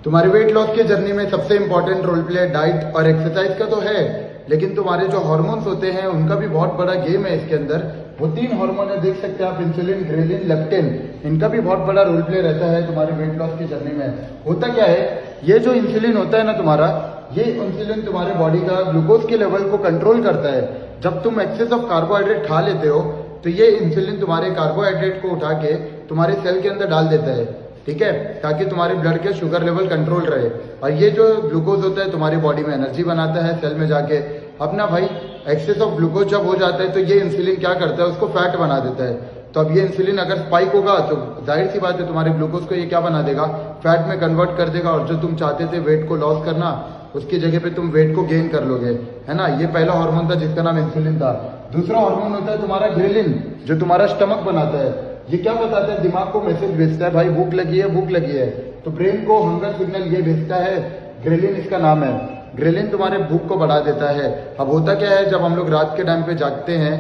तुम्हारी weight loss की journey में सबसे इंपॉर्टेंट रोल प्ले डाइट और एक्सरसाइज का तो है, लेकिन तुम्हारे जो हार्मोन्स होते हैं उनका भी बहुत बड़ा गेम है इसके अंदर। वो 3 हार्मोन है, देख सकते हैं आप, इंसुलिन, ग्रेलिन, लेप्टिन। इनका भी बहुत बड़ा रोल प्ले रहता है तुम्हारे वेट लॉस की जर्नी में। होता क्या है, ये जो इंसुलिन होता है ना तुम्हारा, ये इंसुलिन तुम्हारे बॉडी का ग्लूकोज के लेवल को कंट्रोल करता है। जब तुम एक्सेस ऑफ कार्बोहाइड्रेट खा लेते हो तो ये इंसुलिन तुम्हारे कार्बोहाइड्रेट को उठा के तुम्हारे सेल के अंदर डाल देता है, ठीक है, ताकि तुम्हारे ब्लड के शुगर लेवल कंट्रोल रहे। और ये जो ग्लूकोज होता है तुम्हारी बॉडी में एनर्जी बनाता है सेल में जाके। अपना भाई एक्सेस ऑफ ग्लूकोज जब हो जाता है तो ये इंसुलिन क्या करता है, उसको फैट बना देता है। तो अब ये इंसुलिन अगर स्पाइक होगा तो जाहिर सी बात है तुम्हारे ग्लूकोज को ये क्या बना देगा, फैट में कन्वर्ट कर देगा। और जो तुम चाहते थे वेट को लॉस करना, उसकी जगह पे तुम वेट को गेन कर लोगे, है ना। ये पहला हार्मोन था जिसका नाम इंसुलिन था। दूसरा हार्मोन होता है तुम्हारा ग्रेलिन, जो तुम्हारा स्टमक बनाता है। ये क्या बताता है, दिमाग को मैसेज भेजता है, भाई भूख लगी है, भूख लगी है। तो ब्रेन को हंगर सिग्नल ये भेजता है, ग्रेलिन इसका नाम है। ग्रेलिन तुम्हारे भूख को बढ़ा देता है। अब होता क्या है, जब हम लोग रात के टाइम पे जागते हैं,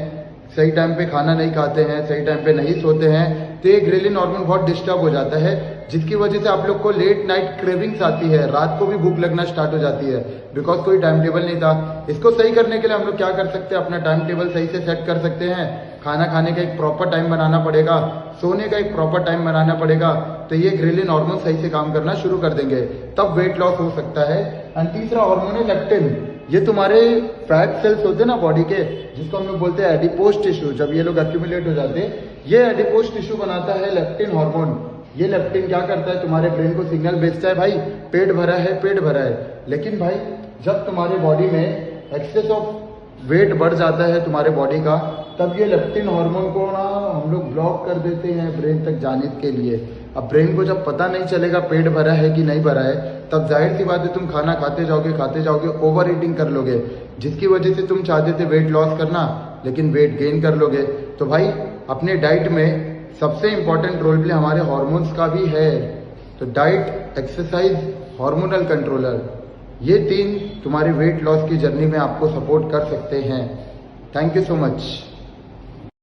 सही टाइम पे खाना नहीं खाते हैं, सही टाइम पे नहीं सोते हैं, तो ये ग्रेलिन हार्मोन बहुत डिस्टर्ब हो जाता है, जिसकी वजह से आप लोग को लेट नाइट क्रेविंग्स आती है, रात को भी भूख लगना स्टार्ट हो जाती है, बिकॉज कोई टाइम टेबल नहीं था। इसको सही करने के लिए हम लोग क्या कर सकते हैं, अपना टाइम टेबल सही से सेट कर सकते हैं। खाना खाने का एक प्रॉपर टाइम बनाना पड़ेगा, सोने का एक प्रॉपर टाइम बनाना पड़ेगा, तो ये ग्रेलिन हार्मोन सही से काम करना शुरू कर देंगे, तब वेट लॉस हो सकता है। एंड तीसरा हार्मोन है लेप्टिन। ये तुम्हारे फैट सेल्स होते हैं ना बॉडी के, जिसको हम लोग बोलते हैं एडिपोज टिश्यू, जब ये लोग एक्यूमुलेट हो जाते हैं, ये एडिपोज टिश्यू बनाता है लेप्टिन हार्मोन। ये लेप्टिन क्या करता है, तुम्हारे ब्रेन को सिग्नल भेजता है, भाई पेट भरा है, पेट भरा है। लेकिन भाई जब तुम्हारे बॉडी में एक्सेस ऑफ वेट बढ़ जाता है तुम्हारे बॉडी का, तब ये लेप्टिन हार्मोन को ना हम लोग ब्लॉक कर देते हैं ब्रेन तक जाने के लिए। अब ब्रेन को जब पता नहीं चलेगा पेट भरा है कि नहीं भरा है, तब जाहिर सी बात है तुम खाना खाते जाओगे, ओवर ईटिंग कर लोगे, जिसकी वजह से तुम चाहते थे वेट लॉस करना, लेकिन वेट गेन कर लोगे। तो भाई अपने डाइट में सबसे इंपॉर्टेंट रोल प्ले हमारे हार्मोन्स का भी है। तो डाइट, एक्सरसाइज, हार्मोनल कंट्रोलर, ये 3 तुम्हारी वेट लॉस की जर्नी में आपको सपोर्ट कर सकते हैं। Thank you so much.